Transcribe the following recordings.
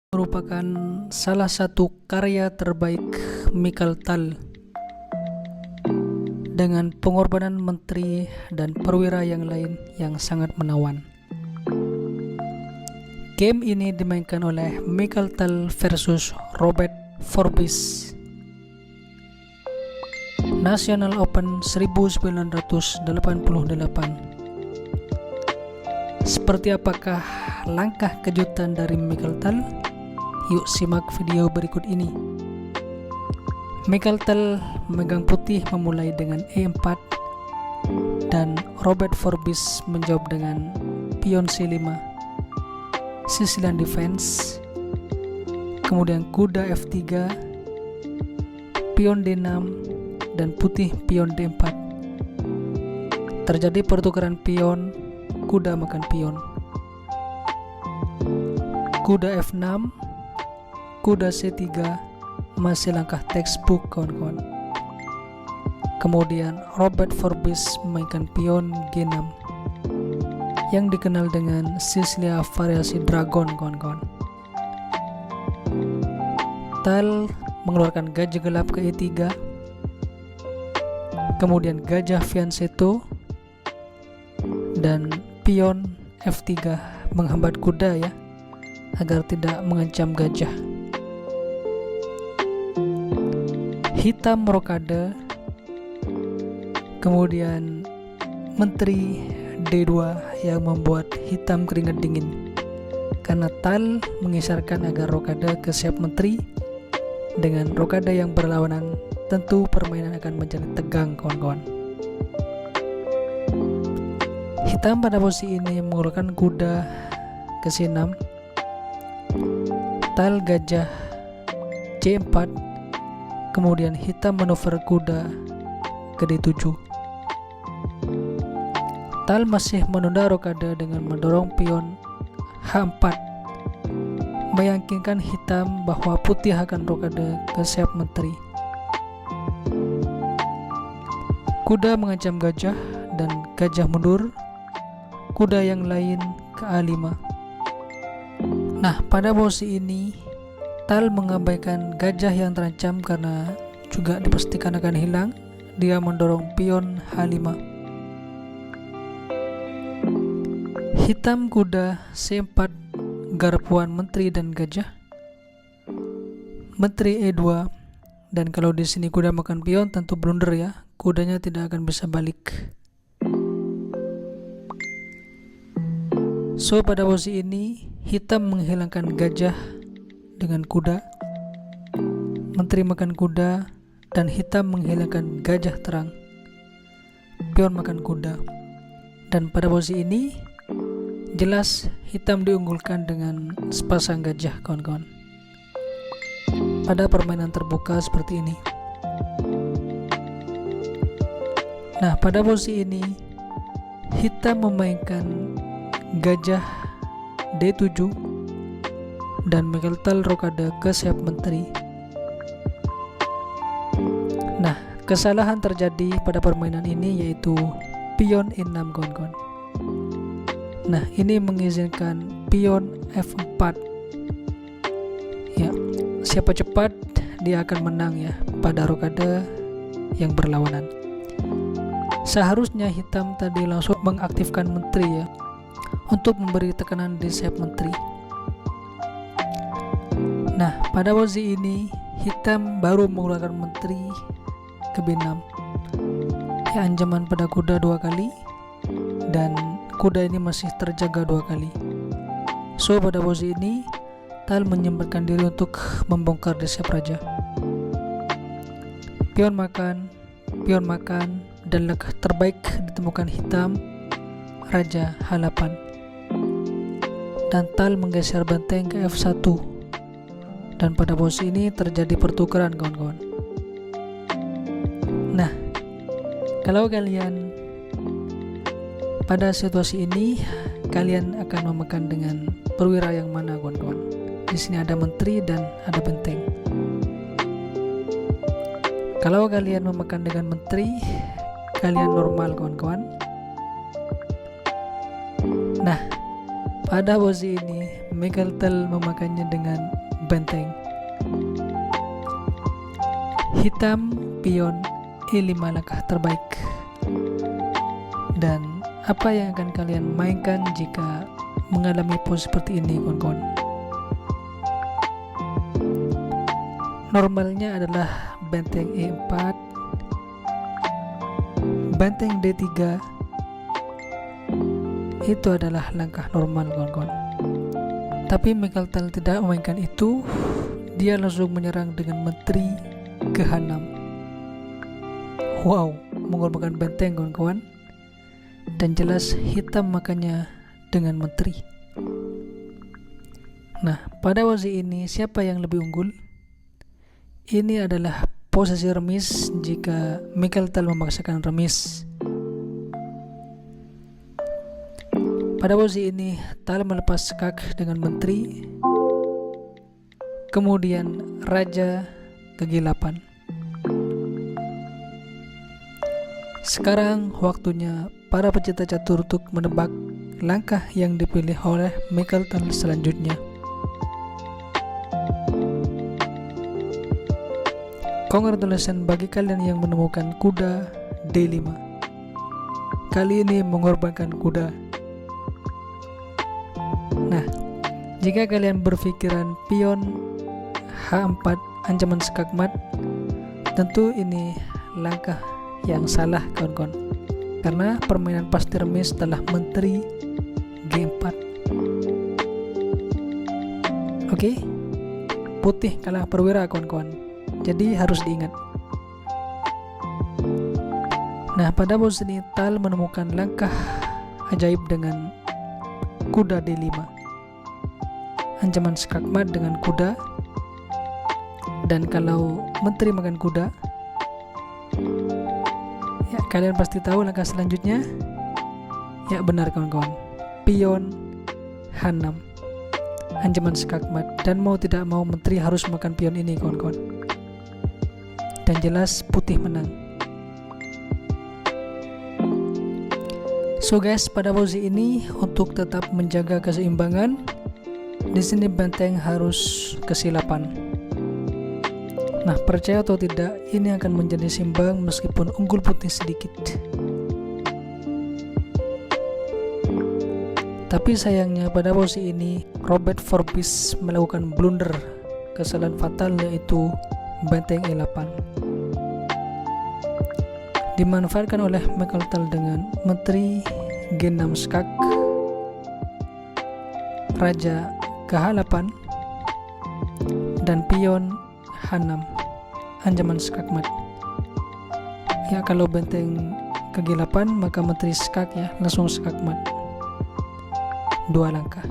merupakan salah satu karya terbaik Mikhail Tal dengan pengorbanan menteri dan perwira yang lain yang sangat menawan. Game ini dimainkan oleh Mikhail Tal versus Robert Forbis. National Open 1988. Seperti apakah langkah kejutan dari Mikhail Tal? Yuk simak video berikut ini. Mikhail Tal memegang putih memulai dengan E4 dan Robert Forbis menjawab dengan pion C5, Sicilian defense, kemudian kuda F3, pion D6 dan putih pion D4. Terjadi pertukaran pion, kuda makan pion. Kuda F6, kuda C3, masih langkah textbook kawan-kawan. Kemudian Robert Forbis memainkan pion G6 yang dikenal dengan Sicilia variasi dragon kawan-kawan. Tal mengeluarkan gajah gelap ke E3, kemudian gajah fianchetto dan pion F3 menghambat kuda ya, agar tidak mengancam gajah. Hitam rokade, kemudian menteri D2 yang membuat hitam keringat dingin karena Tal mengisyaratkan agar rokade ke siap menteri. Dengan rokade yang berlawanan, tentu permainan akan menjadi tegang kawan-kawan. Hitam pada posisi ini mengeluarkan kuda ke C6, Tal gajah C4, kemudian hitam manuver kuda ke D7. Tal masih menunda rokade dengan mendorong pion H4, meyakinkan hitam bahwa putih akan rokade ke siap menteri. Kuda mengancam gajah dan gajah mundur, kuda yang lain ke A5. Nah, pada posisi ini Tal mengabaikan gajah yang terancam karena juga dipastikan akan hilang. Dia mendorong pion H5. Hitam kuda C4, garpuan menteri dan gajah. Menteri E2, dan kalau di sini kuda makan pion tentu blunder ya. Kudanya tidak akan bisa balik. So pada posisi ini hitam menghilangkan gajah dengan kuda, menteri makan kuda, dan hitam menghilangkan gajah terang, pion makan kuda. Dan pada posisi ini jelas hitam diunggulkan dengan sepasang gajah kawan-kawan pada permainan terbuka seperti ini. Nah, pada posisi ini hitam memainkan gajah D7 dan Mikhail Tal rokade ke siap menteri. Nah, kesalahan terjadi pada permainan ini yaitu pion E6 kawan-kawan. Nah, ini mengizinkan pion F4. Ya, siapa cepat dia akan menang ya pada rokade yang berlawanan. Seharusnya hitam tadi langsung mengaktifkan menteri ya, untuk memberi tekanan di sayap menteri. Nah, pada posisi ini hitam baru mengeluarkan menteri ke B6. Ya, ancaman pada kuda 2 kali dan kuda ini masih terjaga 2 kali. So pada posisi ini Tal menyempatkan diri untuk membongkar di sayap raja. Pion makan, dan langkah terbaik ditemukan hitam raja H8, dan Tal menggeser benteng ke F1, dan pada posisi ini terjadi pertukaran kawan-kawan. Nah, kalau kalian pada situasi ini, kalian akan memakan dengan perwira yang mana kawan-kawan? Di sini ada menteri dan ada benteng. Kalau kalian memakan dengan menteri, kalian normal kawan-kawan. Nah, pada posisi ini Mikael memakannya dengan benteng. Hitam, pion, E5 langkah terbaik. Dan apa yang akan kalian mainkan jika mengalami pose seperti ini, kawan-kawan? Normalnya adalah benteng E4, benteng D3. Itu adalah langkah normal, kawan-kawan. Tapi Mikael tidak memainkan itu. Dia langsung menyerang dengan menteri ke H6. Wow, mengorbankan benteng, kawan-kawan. Dan jelas hitam makannya dengan menteri. Nah, pada posisi ini siapa yang lebih unggul? Ini adalah posisi remis jika Mikael memaksakan remis. Pada posisi ini Tal melepas skak dengan menteri, kemudian raja ke G8. Sekarang waktunya para pecinta catur untuk menebak langkah yang dipilih oleh Mikael selanjutnya. Congratulations bagi kalian yang menemukan kuda D5. Kali ini mengorbankan kuda. Nah, jika kalian berpikiran pion H4 ancaman skakmat, tentu ini langkah yang salah, kawan-kawan. Karena permainan pasti remis setelah menteri G4. Oke, putih kalah perwira, kawan-kawan. Jadi harus diingat. Nah, pada posisi ini Tal menemukan langkah ajaib dengan kuda D5. Ancaman skakmat dengan kuda. Dan kalau menteri makan kuda, ya kalian pasti tahu langkah selanjutnya. Ya benar, kawan-kawan. Pion H6. Ancaman skakmat. Dan mau tidak mau menteri harus makan pion ini, kawan-kawan. Dan jelas putih menang. So guys, pada posisi ini untuk tetap menjaga keseimbangan, di sini benteng harus kesilapan. Nah, percaya atau tidak, ini akan menjadi seimbang meskipun unggul putih sedikit. Tapi sayangnya pada posisi ini Robert Forbes melakukan blunder, kesalahan fatal, yaitu benteng E8. Dimanfaatkan oleh Mikael dengan menteri G6 skak, raja ke H8, dan pion H6 ancaman skakmat. Ya, kalau benteng ke G8 maka menteri skak ya langsung skakmat 2 langkah.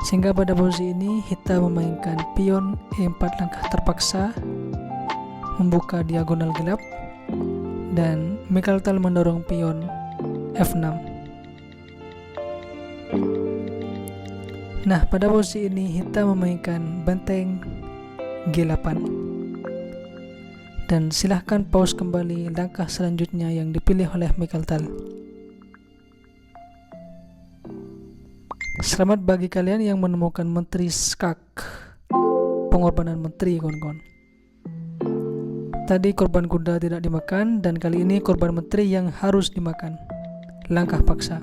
Sehingga pada posisi ini hitam memainkan pion E4 langkah terpaksa, membuka diagonal gelap, dan Mikael mendorong pion F6. Nah, pada posisi ini hitam memainkan benteng G8. Dan silahkan pause kembali langkah selanjutnya yang dipilih oleh Mikael. Selamat bagi kalian yang menemukan menteri skak, pengorbanan menteri, kawan-kawan. Tadi korban kuda tidak dimakan, dan kali ini korban menteri yang harus dimakan. Langkah paksa.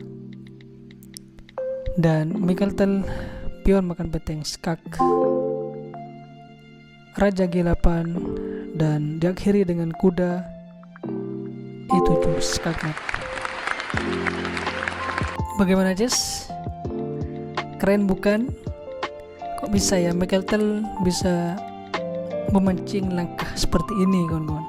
Dan Mikael pion makan benteng skak, raja G8, dan diakhiri dengan kuda E7 skakmat. Bagaimana, Jess? Keren bukan? Kok bisa ya Mikael bisa memancing langkah seperti ini, kawan-kawan?